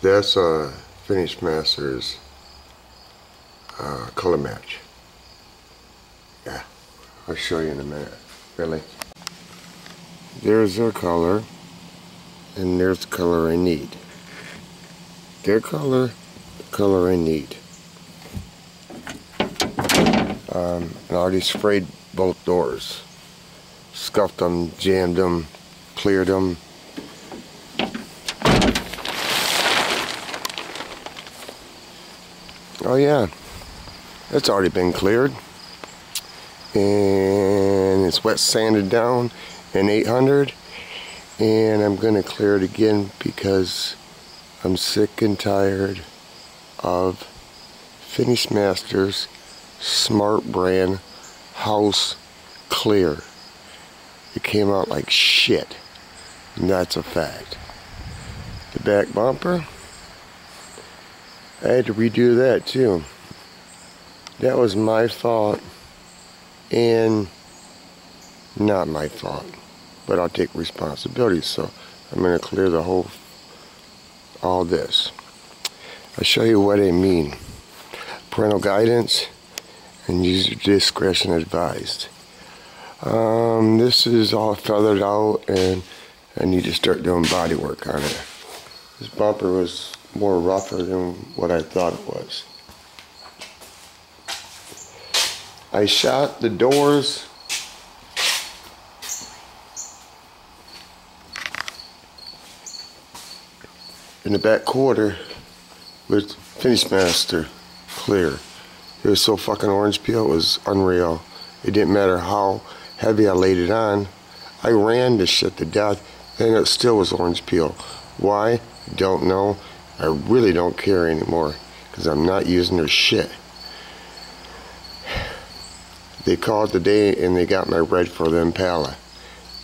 That's a Finish Masters color match. Yeah, I'll show you in a minute. Really. There's their color, and there's the color I need. Their color, the color I need. I already sprayed both doors. Scuffed them, jammed them, cleared them. Oh yeah, it's already been cleared. And it's wet sanded down in 800. And I'm going to clear it again because I'm sick and tired of Finish Masters Smart Brand House Clear. It came out like shit, and that's a fact. The back bumper, I had to redo that too. That was my fault, and not my fault, but I'll take responsibility. So I'm going to clear the whole, all this. I'll show you what I mean. Parental guidance and user discretion advised. This is all feathered out, and I need to start doing body work on it. This bumper was more rougher than what I thought it was. I shot the doors in the back quarter with Finish Master clear. It was so fucking orange peel, it was unreal. It didn't matter how heavy I laid it on. I ran this shit to death, and it still was orange peel. Why? Don't know. I really don't care anymore, because I'm not using their shit. They called today and they got my red for the Impala.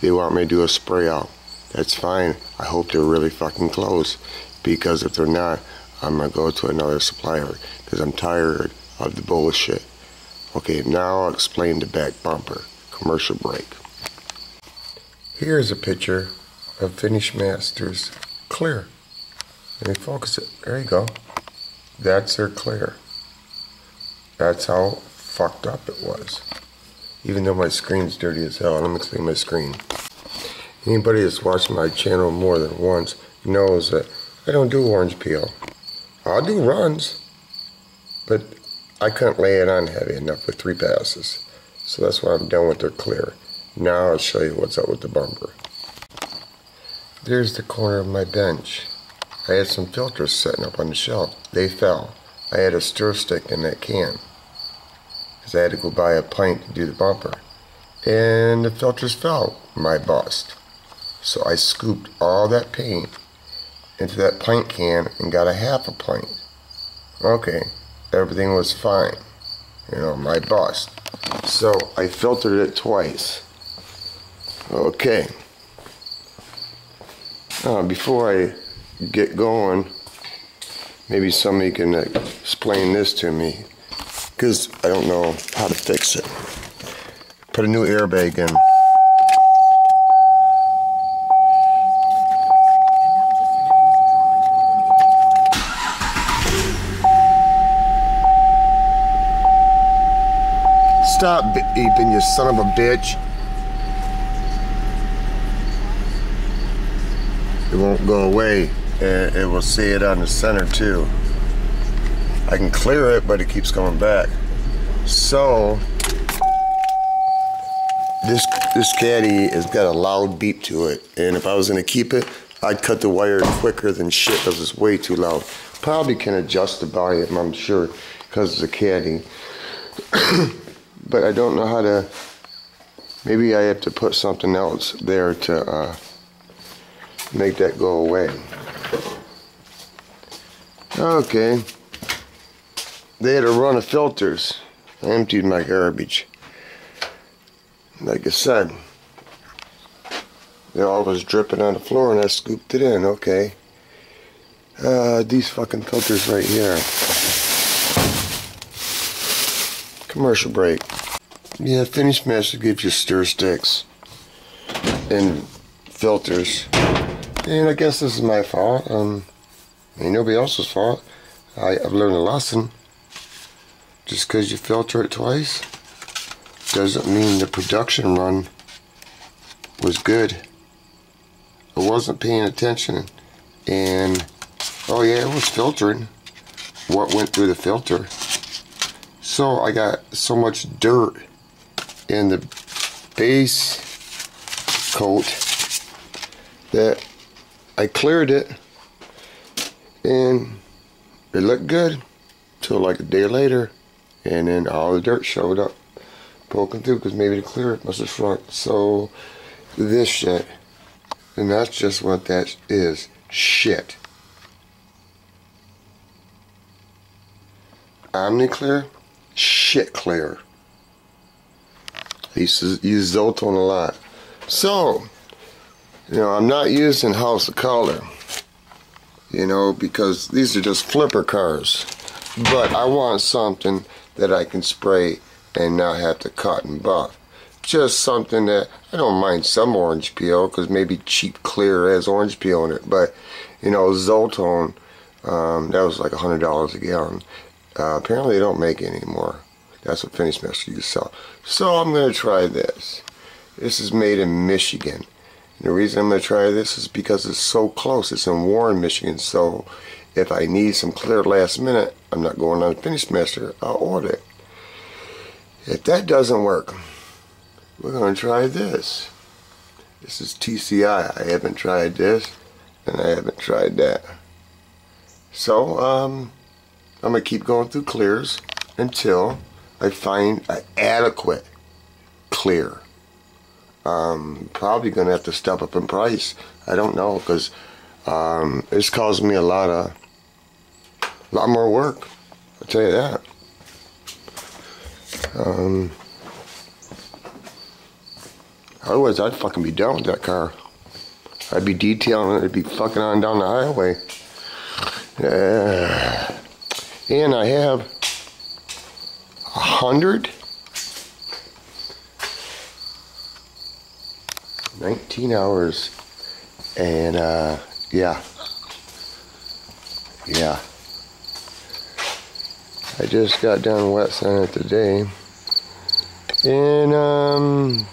They want me to do a spray out. That's fine. I hope they're really fucking close, because if they're not, I'm gonna go to another supplier, because I'm tired of the bullshit. Okay, now I'll explain the back bumper. Commercial brake. Here's a picture of Finish Masters clear. Let me focus it. There you go. That's their clear. That's how fucked up it was. Even though my screen's dirty as hell. Let me clean my screen. Anybody that's watched my channel more than once knows that I don't do orange peel. I'll do runs, but I couldn't lay it on heavy enough with 3 passes. So that's why I'm done with their clear. Now I'll show you what's up with the bumper. There's the corner of my bench. I had some filters setting up on the shelf. They fell. I had a stir stick in that can, because I had to go buy a pint to do the bumper. And the filters fell. My bust. So I scooped all that paint into that pint can and got a half a pint. Okay, everything was fine. You know, my bust. So I filtered it twice. Okay. Before I get going, maybe somebody can explain this to me, because I don't know how to fix it. Put a new airbag in. Stop beeping, you son of a bitch. It won't go away, and it will say it on the center too. I can clear it, but it keeps coming back. So this caddy has got a loud beep to it, and if I was gonna keep it, I'd cut the wire quicker than shit because it's way too loud. Probably can adjust the volume, I'm sure, because it's a caddy. But I don't know how to. Maybe I have to put something else there to make that go away. Okay. They had a run of filters. I emptied my garbage. Like I said, they all was dripping on the floor, and I scooped it in. Okay. These fucking filters right here. Commercial brake. Yeah, Finish Master gives you stir sticks and filters. And I guess this is my fault. Ain't nobody else's fault. I've learned a lesson. Just because you filter it twice doesn't mean the production run was good. I wasn't paying attention, and oh yeah, it was filtering what went through the filter. So I got so much dirt in the base coat that I cleared it, and it looked good till like a day later, and then all the dirt showed up poking through because maybe the clear must have shrunk. So this shit, and that's just what that is, shit. OmniClear, shit clear. I used to use Zoltone a lot. So, you know, I'm not using House of Color, you know, because these are just flipper cars. But I want something that I can spray and not have to cut and buff. Just something that, I don't mind some orange peel, because maybe cheap clear has orange peel in it. But, you know, Zoltone, that was like $100 a gallon. Apparently they don't make it anymore. That's what Finish Master used to sell. So I'm going to try this. This is made in Michigan. And the reason I'm going to try this is because it's so close. It's in Warren, Michigan. So if I need some clear last minute, I'm not going on Finish Master. I'll order it. If that doesn't work, we're going to try this. This is TCI. I haven't tried this, and I haven't tried that. So I'm going to keep going through clears until I find an adequate clear. Probably going to have to step up in price. I don't know, because it's causing me a lot more work. I'll tell you that. Otherwise, I'd fucking be done with that car. I'd be detailing it. I'd be fucking on down the highway. And I have 19 hours, and yeah, I just got done wet sanding it today, and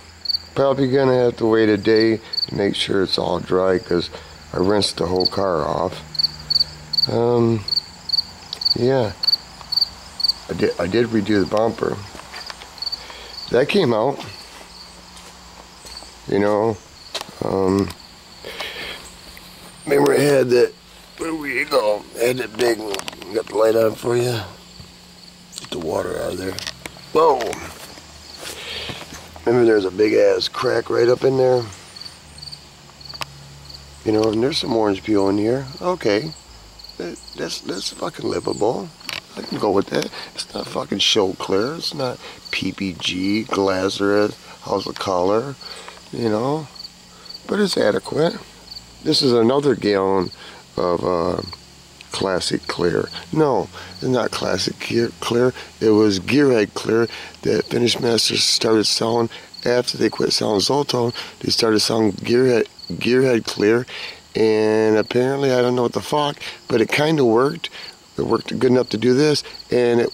probably gonna have to wait a day to make sure it's all dry, because I rinsed the whole car off. Yeah, I did redo the bumper. That came out, you know. Remember I had that, where we go, I had that big one. Got the light on for you. Get the water out of there. Whoa! Remember there's a big ass crack right up in there? You know, and there's some orange peel in here. Okay. That's fucking livable. I can go with that. It's not fucking show clear. It's not PPG, Glazereth, House of Color, you know. But it's adequate. This is another gallon of classic clear. No, it's not classic clear. It was Gearhead clear that Finish Masters started selling after they quit selling Zoltone. They started selling Gearhead clear, and apparently, I don't know what the fuck, but it kind of worked. It worked good enough to do this, and it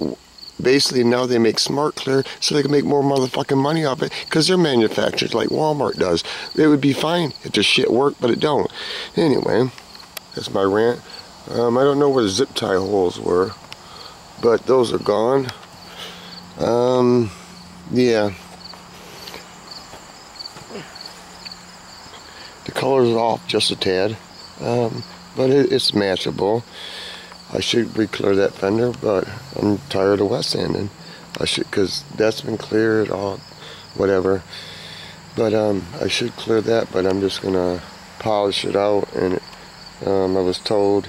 basically now they make smart clear so they can make more motherfucking money off it, because they're manufactured like Walmart does. It would be fine if their shit worked, but it don't. Anyway, that's my rant. I don't know where the zip tie holes were, but those are gone. Yeah. The color's off just a tad, but it's matchable. I should re-clear that fender, but I'm tired of wet sanding. I should, because that's been cleared, all whatever. But I should clear that, but I'm just gonna polish it out. And I was told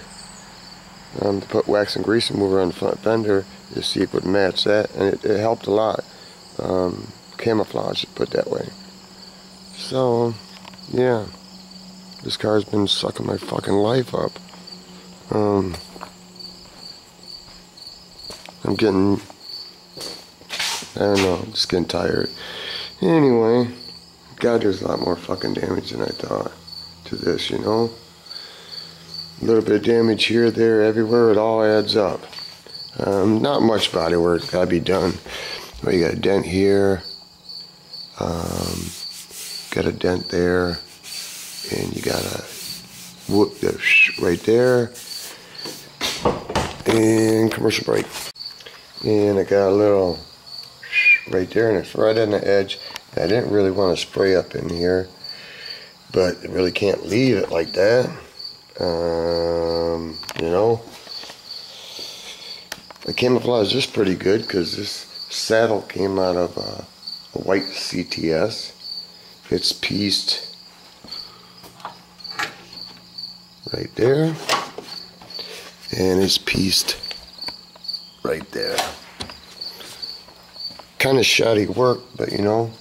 to put wax and grease remover on the front fender to see if it would match that, and it helped a lot. Camouflage, put it that way. So yeah, this car's been sucking my fucking life up. I'm getting, I don't know, I'm just getting tired. Anyway, God, there's a lot more fucking damage than I thought to this, you know. A little bit of damage here, there, everywhere. It all adds up. Not much body work. Gotta be done. Well, you got a dent here. Got a dent there. And you got a whoop right there. And commercial brake. And I got a little right there, and it's right on the edge. I didn't really want to spray up in here, but I really can't leave it like that. You know, I camouflaged this pretty good because this saddle came out of a white CTS. It's pieced right there, and it's pieced right there. Kind of shoddy work, but you know,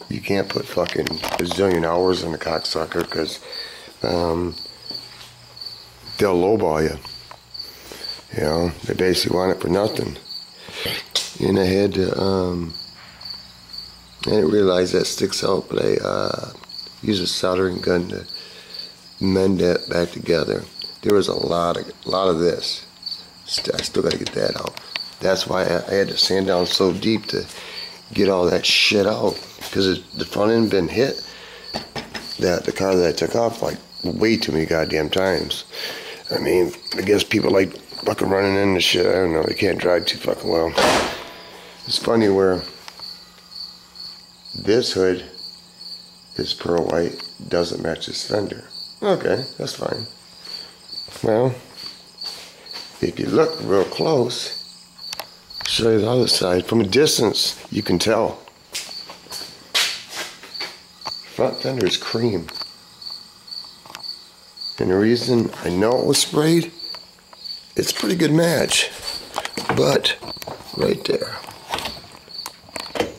you can't put fucking a zillion hours in a cocksucker because they'll lowball you. You know, they basically want it for nothing. And I had to, I didn't realize that sticks out, but I used a soldering gun to mend that back together. There was a lot of this. I still got to get that out. That's why I had to sand down so deep to get all that shit out, because the front end been hit. That the car that I took off like way too many goddamn times. I mean, I guess people like fucking running into shit. I don't know. They can't drive too fucking well. It's funny where this hood is pearl white, doesn't match this fender. Okay, that's fine. Well, if you look real close, I'll show you the other side. From a distance, you can tell. Front fender is cream. And the reason I know it was sprayed, it's a pretty good match. But, right there.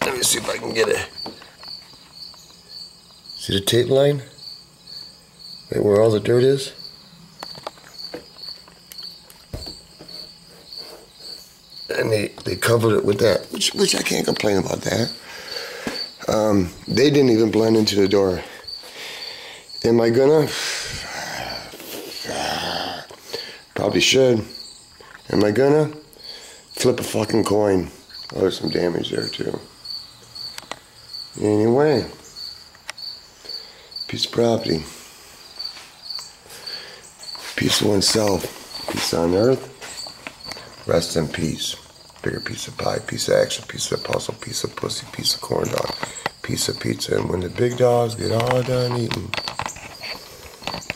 Let me see if I can get it. See the tape line? Right where all the dirt is? And they covered it with that, which I can't complain about that. They didn't even blend into the door. Am I gonna? Probably should. Am I gonna? Flip a fucking coin. Oh, there's some damage there too. Anyway, piece of property. Piece of oneself. Peace on earth. Rest in peace. Bigger piece of pie, piece of action, piece of puzzle, piece of pussy, piece of corn dog, piece of pizza. And when the big dogs get all done eating,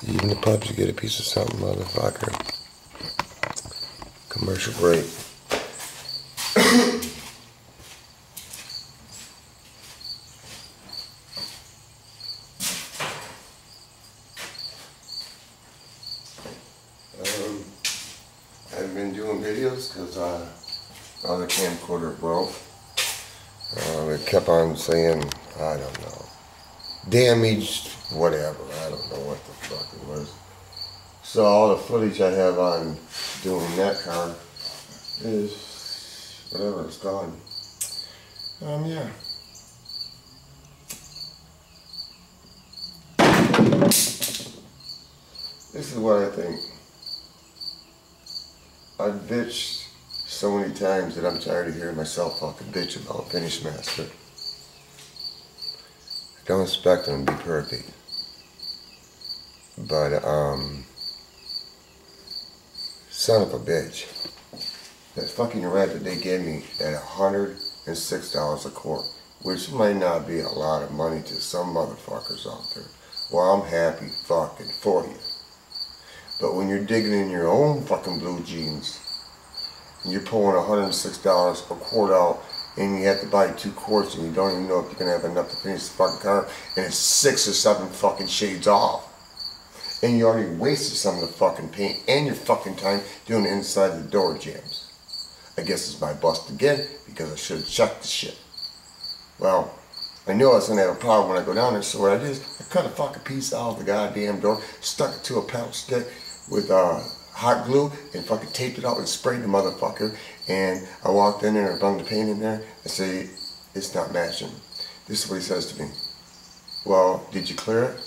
even the pups, you get a piece of something, motherfucker. Commercial break. I've been doing videos because other camcorder broke. It kept on saying, I don't know, damaged, whatever. I don't know what the fuck it was. So all the footage I have on doing that car is whatever, it's gone. Yeah. This is what I think. I've bitched so many times that I'm tired of hearing myself fucking bitch about Finish Master. I don't expect them to be perfect. But, son of a bitch. That fucking red that they gave me at $106 a quart, which might not be a lot of money to some motherfuckers out there. Well, I'm happy fucking for you. But when you're digging in your own fucking blue jeans, and you're pulling $106 a quart out, and you have to buy 2 quarts, and you don't even know if you're gonna have enough to finish the fucking car, and it's 6 or 7 fucking shades off. And you already wasted some of the fucking paint and your fucking time doing the inside of the door jams. I guess it's my bust again, because I should have checked the shit. Well, I knew I was gonna have a problem when I go down there, so what I did is I cut a fucking piece out of the goddamn door, stuck it to a pedal stick with hot glue, and fucking taped it out and sprayed the motherfucker. And I walked in there and I bunged the paint in there. I say, it's not matching. This is what he says to me. Well, did you clear it?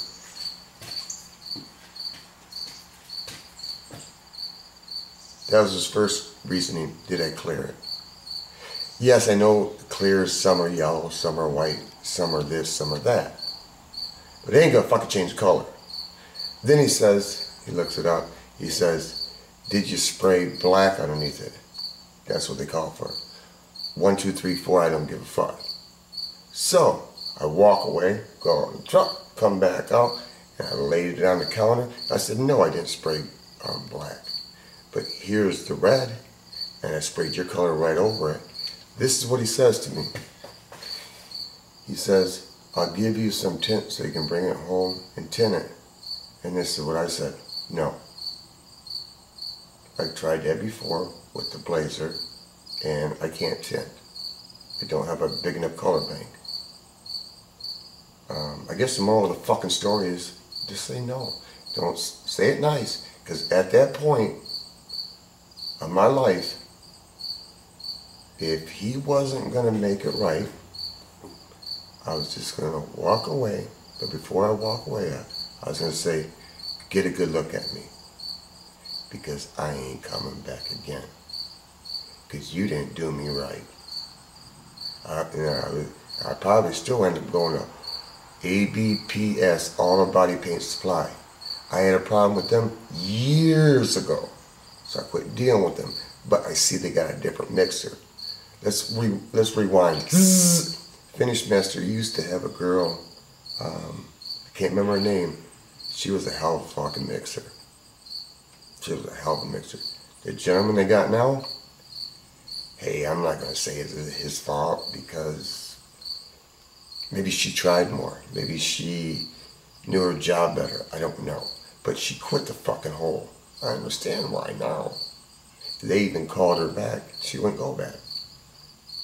That was his first reasoning. Did I clear it? Yes, I know clears, some are yellow, some are white, some are this, some are that. But it ain't gonna fucking change color. Then he says, he looks it up, he says, did you spray black underneath it? That's what they call for it. 1, 2, 3, 4, I don't give a fuck. So, I walk away, go on the truck, come back out, and I laid it on the counter. I said, no, I didn't spray black. But here's the red, and I sprayed your color right over it. This is what he says to me. He says, I'll give you some tint so you can bring it home and tint it. And this is what I said, no. I tried that before with the Blazer, and I can't tint. I don't have a big enough color bank. I guess the moral of the fucking story is just say no. Don't say it nice, because at that point of my life, if he wasn't going to make it right, I was just going to walk away. But before I walk away, I was going to say, get a good look at me, because I ain't coming back again, because you didn't do me right. I probably still end up going to ABPS, All Body Paint Supply. I had a problem with them years ago, so I quit dealing with them. But I see they got a different mixer. Let's rewind. Finish Master used to have a girl, I can't remember her name. She was a hell of a fucking mixer. She was a hell of a mixer. The gentleman they got now, hey, I'm not going to say it's his fault, because maybe she tried more. Maybe she knew her job better. I don't know. But she quit the fucking hole. I understand why now. They even called her back. She wouldn't go back,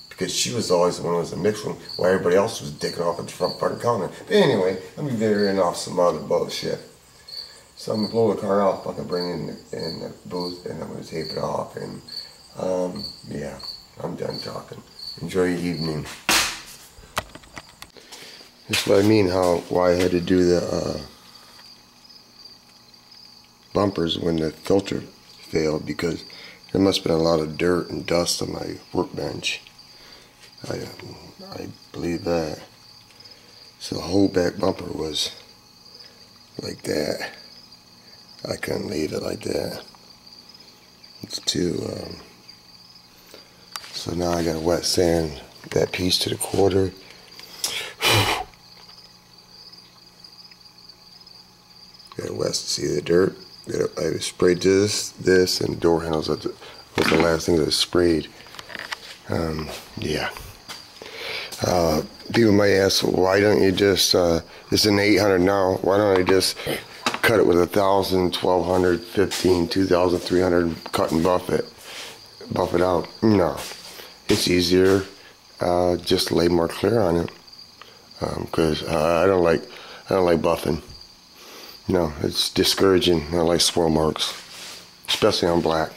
because she was always the one who was a mixer while everybody else was dicking off at the front fucking counter. But anyway, let me veering off some other bullshit. So I'm going to blow the car off, fucking bring it in the booth, and I'm going to tape it off. And yeah, I'm done talking. Enjoy your evening. That's what I mean, why I had to do the bumpers when the filter failed, because there must have been a lot of dirt and dust on my workbench. I believe that. So the whole back bumper was like that. I couldn't leave it like that. It's too, so now I gotta wet sand that piece to the quarter. Gotta wet, see the dirt. I sprayed this, and door handles was the last thing that I sprayed. Yeah. People might ask, why don't you just, it's an 800 now, why don't I just cut it with 1,000, 1,200, 15, 2,300, cut and buff it out? No. It's easier, just lay more clear on it, because I don't like buffing. No, it's discouraging. I don't like swirl marks, especially on black.